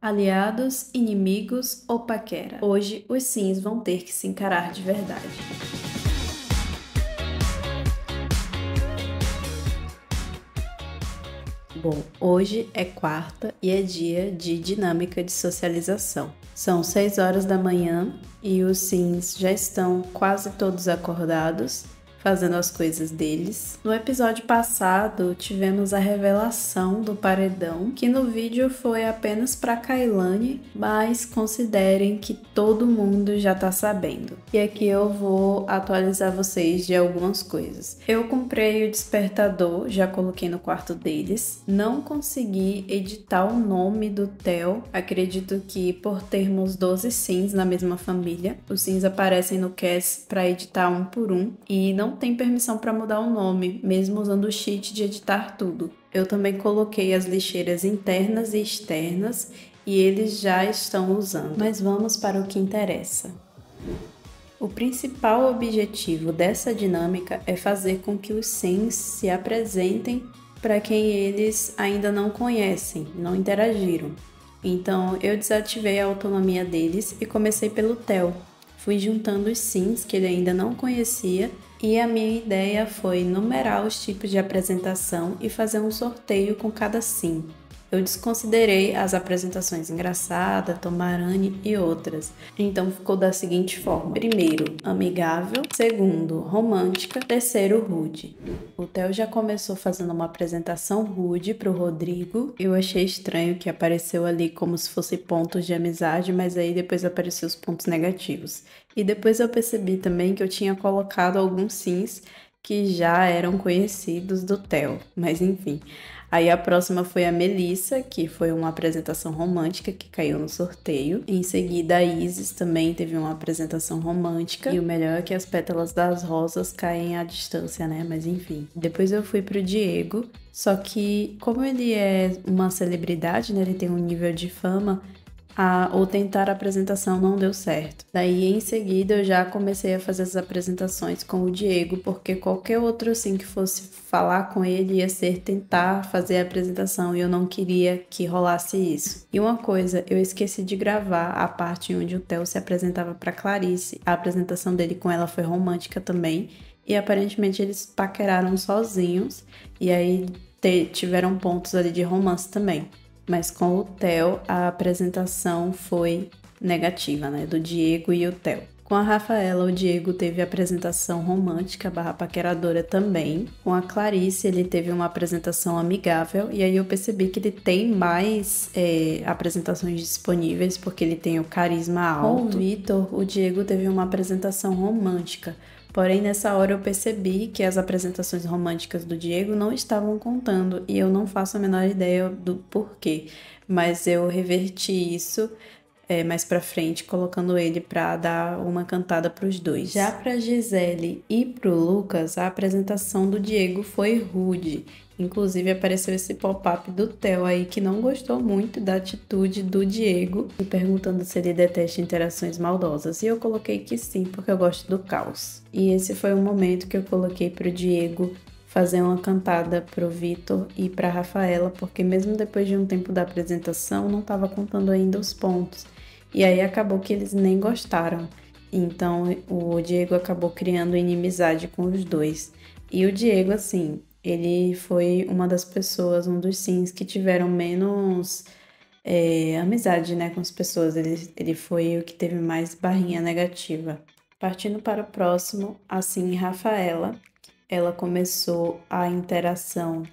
Aliados, inimigos ou paquera? Hoje, os sims vão ter que se encarar de verdade. Bom, hoje é quarta e é dia de dinâmica de socialização. São 6 horas da manhã e os sims já estão quase todos acordados, fazendo as coisas deles. No episódio passado, tivemos a revelação do paredão, que no vídeo foi apenas para Kailane, mas considerem que todo mundo já tá sabendo. E aqui eu vou atualizar vocês de algumas coisas. Eu comprei o despertador, já coloquei no quarto deles. Não consegui editar o nome do Theo. Acredito que por termos 12 sims na mesma família, os sims aparecem no CAS para editar um por um e não tem permissão para mudar o nome, mesmo usando o cheat de editar tudo. Eu também coloquei as lixeiras internas e externas e eles já estão usando. Mas vamos para o que interessa. O principal objetivo dessa dinâmica é fazer com que os sims se apresentem para quem eles ainda não conhecem, não interagiram. Então eu desativei a autonomia deles e comecei pelo Theo. Fui juntando os sims que ele ainda não conhecia e a minha ideia foi numerar os tipos de apresentação e fazer um sorteio com cada sim. Eu desconsiderei as apresentações engraçada, Tomarane e outras. Então ficou da seguinte forma: primeiro, amigável; segundo, romântica; terceiro, rude. O Theo já começou fazendo uma apresentação rude para o Rodrigo. Eu achei estranho que apareceu ali como se fosse pontos de amizade, mas aí depois apareceu os pontos negativos. E depois eu percebi também que eu tinha colocado alguns sims que já eram conhecidos do Theo, mas enfim. Aí a próxima foi a Melissa, que foi uma apresentação romântica que caiu no sorteio. Em seguida a Isis também teve uma apresentação romântica. E o melhor é que as pétalas das rosas caem à distância, né? Mas enfim. Depois eu fui pro Diego, só que como ele é uma celebridade, né? Ele tem um nível de fama, ou tentar a apresentação não deu certo. Daí em seguida eu já comecei a fazer as apresentações com o Diego, porque qualquer outro assim que fosse falar com ele ia ser tentar fazer a apresentação e eu não queria que rolasse isso. E uma coisa, eu esqueci de gravar a parte onde o Theo se apresentava para Clarice. A apresentação dele com ela foi romântica também e aparentemente eles paqueraram sozinhos e aí tiveram pontos ali de romance também. Mas com o Theo, a apresentação foi negativa, né? Do Diego e o Theo. Com a Rafaela, o Diego teve apresentação romântica / paqueradora também. Com a Clarice, ele teve uma apresentação amigável. E aí eu percebi que ele tem mais apresentações disponíveis, porque ele tem o carisma alto. Com o Vitor, o Diego teve uma apresentação romântica. Porém, nessa hora eu percebi que as apresentações românticas do Diego não estavam contando e eu não faço a menor ideia do porquê, mas eu reverti isso mais pra frente, colocando ele pra dar uma cantada pros dois. Já pra Gisele e pro Lucas, a apresentação do Diego foi rude. Inclusive apareceu esse pop-up do Theo aí que não gostou muito da atitude do Diego, me perguntando se ele detesta interações maldosas. E eu coloquei que sim, porque eu gosto do caos. E esse foi o momento que eu coloquei pro Diego fazer uma cantada pro Vitor e pra Rafaela, porque mesmo depois de um tempo da apresentação, não estava contando ainda os pontos. E aí acabou que eles nem gostaram. Então o Diego acabou criando inimizade com os dois. E o Diego, assim, ele foi uma das pessoas, um dos sims que tiveram menos amizade, né, com as pessoas. Ele foi o que teve mais barrinha negativa. Partindo para o próximo, assim, Rafaela, ela começou a interação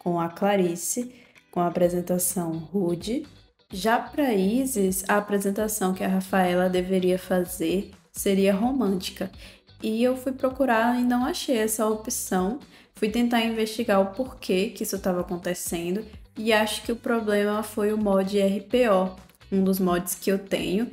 com a Clarice, com a apresentação rude. Já para Isis, a apresentação que a Rafaela deveria fazer seria romântica. E eu fui procurar e não achei essa opção. Fui tentar investigar o porquê que isso estava acontecendo e acho que o problema foi o mod RPO, um dos mods que eu tenho.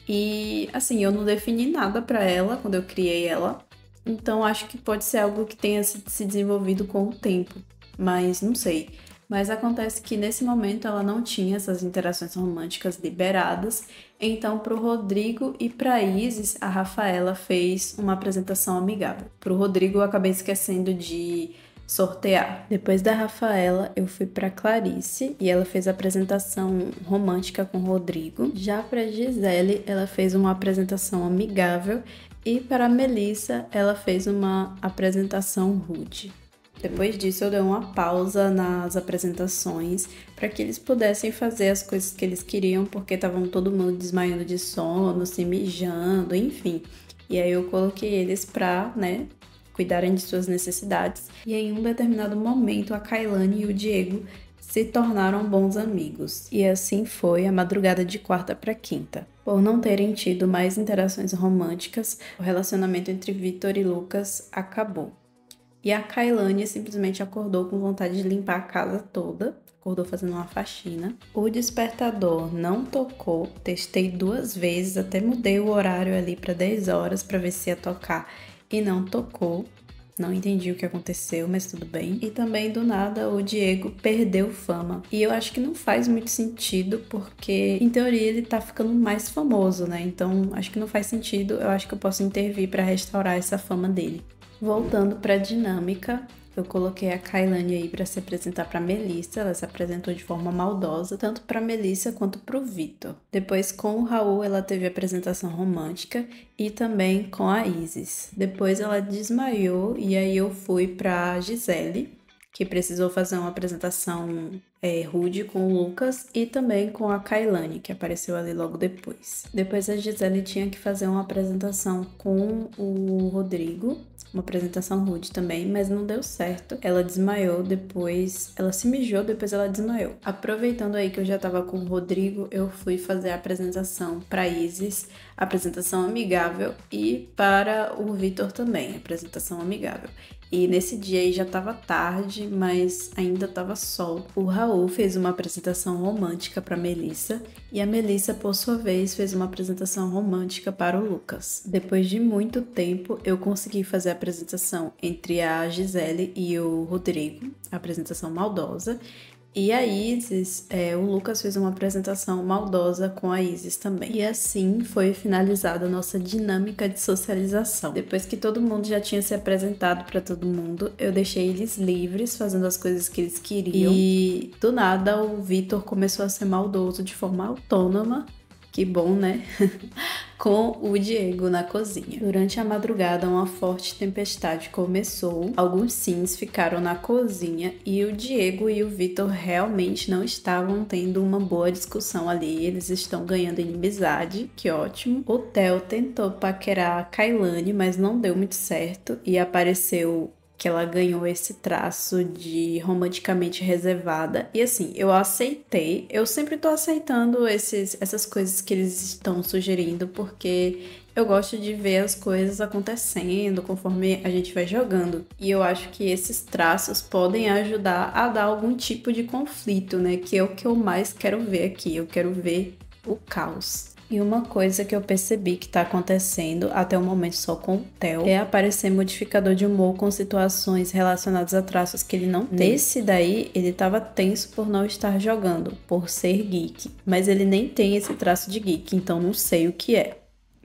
E assim, eu não defini nada para ela quando eu criei ela, então acho que pode ser algo que tenha se desenvolvido com o tempo, mas não sei. Mas acontece que nesse momento ela não tinha essas interações românticas liberadas, então para o Rodrigo e para Isis, a Rafaela fez uma apresentação amigável. Para o Rodrigo eu acabei esquecendo de sortear. Depois da Rafaela, eu fui para Clarice e ela fez a apresentação romântica com o Rodrigo. Já para Gisele, ela fez uma apresentação amigável e para a Melissa, ela fez uma apresentação rude. Depois disso, eu dei uma pausa nas apresentações para que eles pudessem fazer as coisas que eles queriam, porque estavam todo mundo desmaiando de sono, se mijando, enfim. E aí eu coloquei eles para, cuidarem de suas necessidades. E em um determinado momento, a Kailane e o Diego se tornaram bons amigos. E assim foi a madrugada de quarta para quinta. Por não terem tido mais interações românticas, o relacionamento entre Vitor e Lucas acabou. E a Kailane simplesmente acordou com vontade de limpar a casa toda, acordou fazendo uma faxina. O despertador não tocou, testei 2 vezes, até mudei o horário ali para 10 horas para ver se ia tocar e não tocou. Não entendi o que aconteceu, mas tudo bem. E também, do nada, o Diego perdeu fama. E eu acho que não faz muito sentido, porque, em teoria, ele tá ficando mais famoso, né? Então, acho que não faz sentido. Eu acho que eu posso intervir para restaurar essa fama dele. Voltando para a dinâmica, eu coloquei a Kailane aí para se apresentar para Melissa. Ela se apresentou de forma maldosa, tanto para Melissa quanto para o Vitor. Depois, com o Raul, ela teve a apresentação romântica e também com a Isis. Depois ela desmaiou e aí eu fui para Gisele, que precisou fazer uma apresentação rude com o Lucas e também com a Kailane, que apareceu ali logo depois. Depois a Gisele tinha que fazer uma apresentação com o Rodrigo, uma apresentação rude também, mas não deu certo. Ela desmaiou depois, ela se mijou, depois ela desmaiou. Aproveitando aí que eu já tava com o Rodrigo, eu fui fazer a apresentação para Isis, apresentação amigável, e para o Vitor também, apresentação amigável. E nesse dia aí já tava tarde, mas ainda tava sol. O Raul fez uma apresentação romântica para Melissa e a Melissa, por sua vez, fez uma apresentação romântica para o Lucas. Depois de muito tempo, eu consegui fazer a apresentação entre a Gisele e o Rodrigo, a apresentação maldosa. E a Isis, o Lucas fez uma apresentação maldosa com a Isis também. E assim foi finalizada a nossa dinâmica de socialização. Depois que todo mundo já tinha se apresentado para todo mundo, eu deixei eles livres, fazendo as coisas que eles queriam. E do nada o Vitor começou a ser maldoso de forma autônoma. Que bom, né? Com o Diego na cozinha. Durante a madrugada, uma forte tempestade começou. Alguns sims ficaram na cozinha e o Diego e o Vitor realmente não estavam tendo uma boa discussão ali. Eles estão ganhando inimizade, que ótimo. O Theo tentou paquerar a Kailane, mas não deu muito certo e apareceu que ela ganhou esse traço de romanticamente reservada. E assim, eu aceitei. Eu sempre tô aceitando essas coisas que eles estão sugerindo, porque eu gosto de ver as coisas acontecendo conforme a gente vai jogando. E eu acho que esses traços podem ajudar a dar algum tipo de conflito, né? Que é o que eu mais quero ver aqui. Eu quero ver o caos. E uma coisa que eu percebi que tá acontecendo até o momento só com o Theo é aparecer modificador de humor com situações relacionadas a traços que ele não tem. Nesse daí, ele tava tenso por não estar jogando, por ser geek. Mas ele nem tem esse traço de geek, então não sei o que é.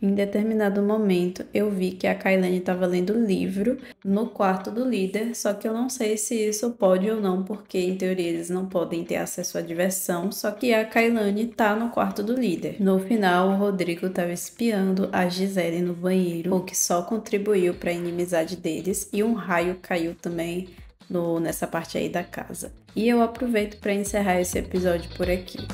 Em determinado momento, eu vi que a Kailane estava lendo livro no quarto do líder, só que eu não sei se isso pode ou não, porque em teoria eles não podem ter acesso à diversão, só que a Kailane tá no quarto do líder. No final, o Rodrigo estava espiando a Gisele no banheiro, o que só contribuiu para a inimizade deles, e um raio caiu também nessa parte aí da casa. E eu aproveito para encerrar esse episódio por aqui.